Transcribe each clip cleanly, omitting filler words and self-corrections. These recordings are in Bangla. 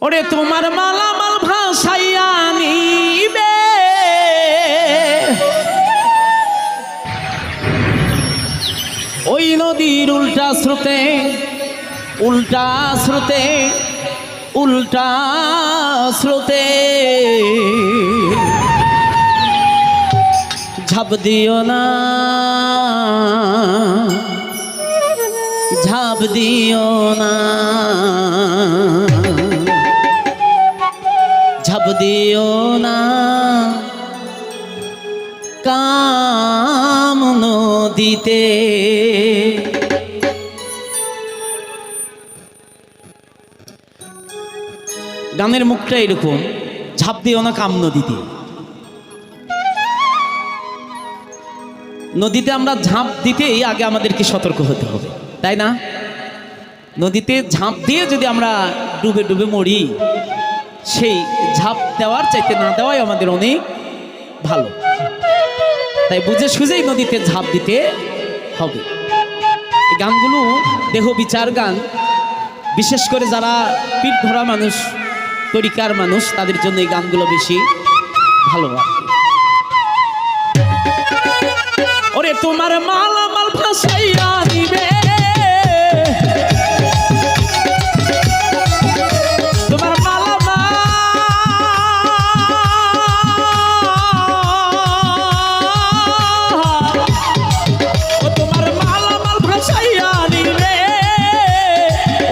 ওরে তোমার মালামাল ভাসাইয়া নিবে ওই নদীর উল্টা স্রোতে উল্টা স্রোতে উল্টা স্রোতে ঝাঁপ দিও না ঝাঁপ দিও না ঝাঁপ দিও না কাম নদীতে। গানের মুখটা এরকম, ঝাঁপ দিও না কাম নদীতে। নদীতে আমরা ঝাঁপ দিতেই আগে আমাদেরকে সতর্ক হতে হবে, তাই না? নদীতে ঝাঁপ দিয়ে যদি আমরা ডুবে ডুবে মরি, সেই ঝাঁপ দেওয়ার চাইতে না দেওয়াই আমাদের অনেক ভালো। তাই বুঝে সুঝেই নদীতে ঝাঁপ দিতে হবে। এই গানগুলো দেহ বিচার গান, বিশেষ করে যারা পীর ধরা মানুষ, তরিকার মানুষ, তাদের জন্য এই গানগুলো বেশি ভালো লাগে। ওরে তোমার মালামাল ভাসাইয়া দিবে তোমার মালামাল, ও তোমার মালামাল ভাসাইয়া দিবে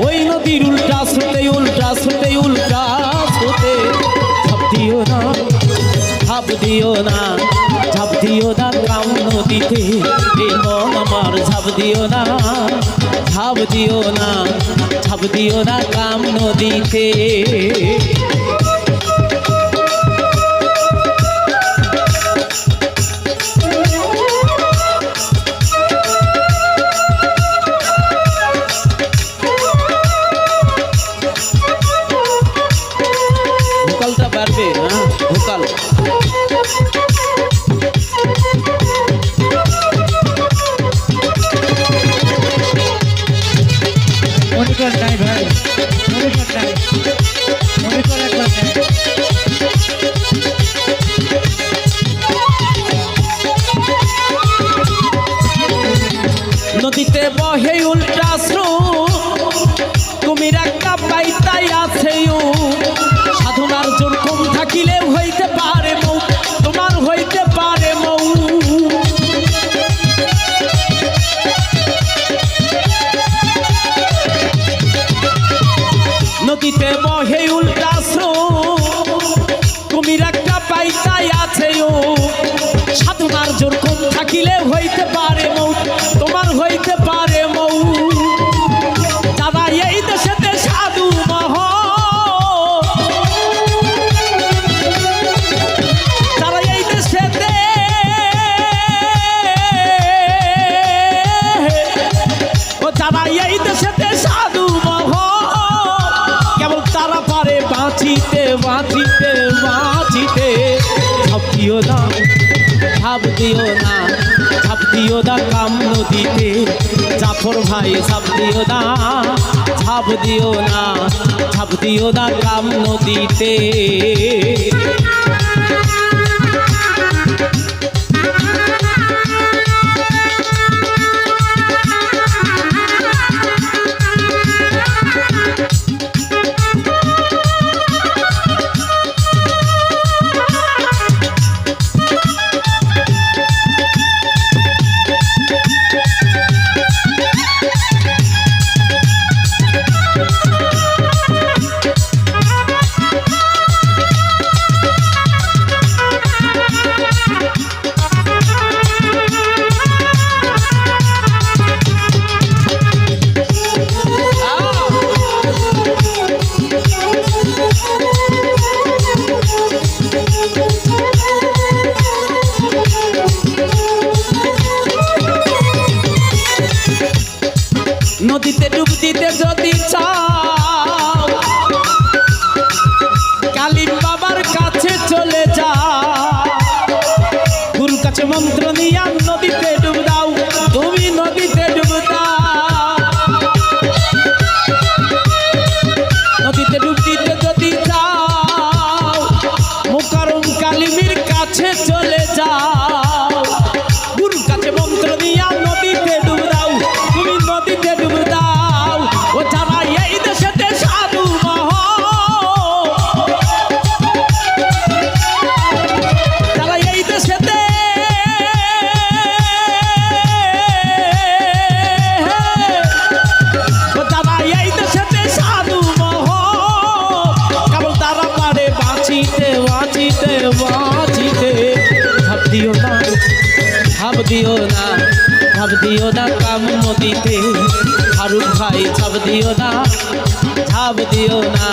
ওই নদীর উল্টা স্রোতে উল্টা স্রোতে উল্টা স্রোতে। ঝাঁপ দিও না ঝাঁপ দিও না ঝাঁপ দিও না কাম নদীতে রে মন আমার। ঝাঁপ দিও না ঝাঁপ দিও না ঝাঁপ দিও না কাম নদীতে। ভোকালটা বাড়বে না, ভোকাল মনিটর নাই ভাই, মনিটর নাই, মনিটর একবার নাই। নদীতে বহে উল্টা স্রোত, কুমির একটা পাইতাই আছে সাধনার জোর কম থাকিলে হইতে পারে মৌ, তোমার হইতে পারে মৌ। নদীতে বহে উল্টা স্রোত, কুমির একটা পাইতাই আছে সাধনার জোর কম থাকিলে হইতে পারে মৌ, তোমার হইতে পারে মৌ। দাদা এই দেশেতে সাধু মহ, তারা এই দেশেতে ও যারা এই দেশেতে সাধু মহ, কেবল তারা পারে বাঁচিতে বাঁচিতে বাঁচিতে। ঝাঁপ দিও না ঝাঁপ দিও না ঝাঁপ দিও না কাম নদীতে। জাফর ভাই ঝাঁপ দিও না ঝাঁপ দিও না ঝাঁপ দিও না কাম নদীতে। নদীতে ডুব দিতে যদি চাও, কালিম বাবার কাছে চলে যাও, গুরুর কাছে মন্ত্র নিয়া নদীতে ডুব দাও, তুমি নদীতে ডুব দাও। নদীতে ডুব দিতে যদি ঝাঁপ দিও না কাম নদীতে ফারুক ভাই ঝাঁপ দিও না ঝাঁপ দিও না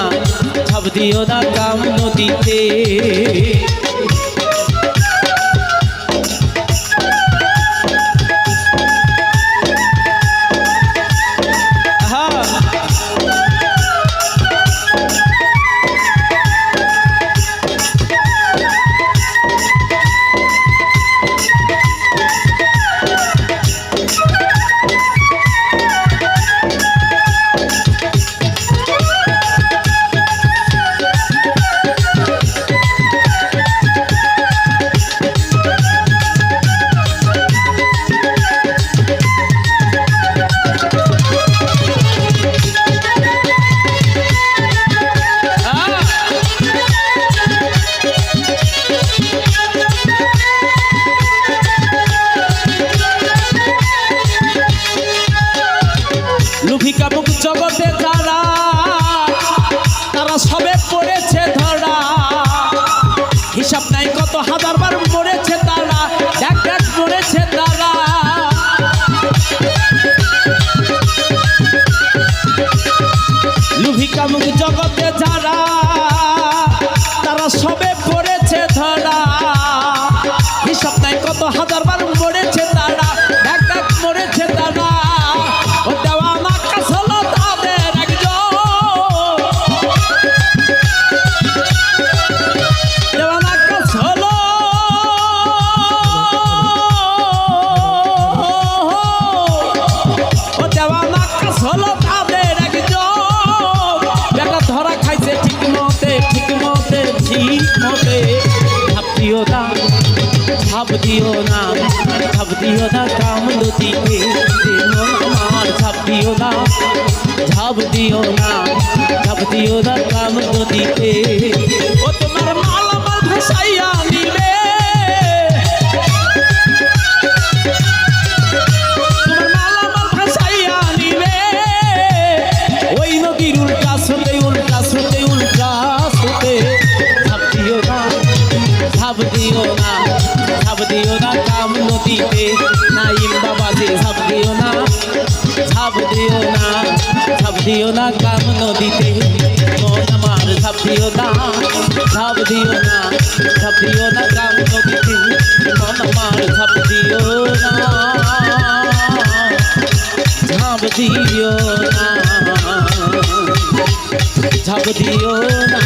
ঝাঁপ দিও না কাম নদীতে লুভিকামুক জগতে যারা তারা সবে পড়েছে ধরা হিসাব নাই কত হাজার বার মরেছে তারা এক এক মরেছে তারা লুভিকামুক জগতে যারা তারা সবে পড়েছে ধরা হিসাব নাই কত হাজার বার মরেছে তারা এক এক মরেছে তারা ও দেওয়া আকাশ হলো তাদের একজন দেওয়া আকাশ হলো ও দেওয়া আকাশ হলো তাদের একজন বেটা ধরা খাইছে ঠিক মতে ঠিক মতে ঝাঁপ দিও না ঝাঁপ দিও না ঝাঁপ দিও না কাম নদীতে আমার ঝাঁপ দিও না ঝাঁপ দিও না ঝাঁপ দিও না কাম নদীতে ও তোমার মাল আমার ভাসাইয়া নিলে তোমার মাল আমার ভাসাইয়া নিলে ওই নদীর উল্টা স্রোতে উল্টা স্রোতে উল্টা স্রোতে ঝাঁপ দিও না ঝাঁপ দিও না ঝাঁপ দিও না কাম নদীতে নাইম বাবাজি ঝাঁপ দিও না ঝাঁপ দিও না ঝাঁপ দিও না কাম নদীতে মন আমার ঝাঁপ দিও না ঝাঁপ দিও না ঝাঁপ দিও না কাম নদীতে মন আমার ঝাঁপ দিও না ঝাঁপ দিও না ঝাঁপ দিও না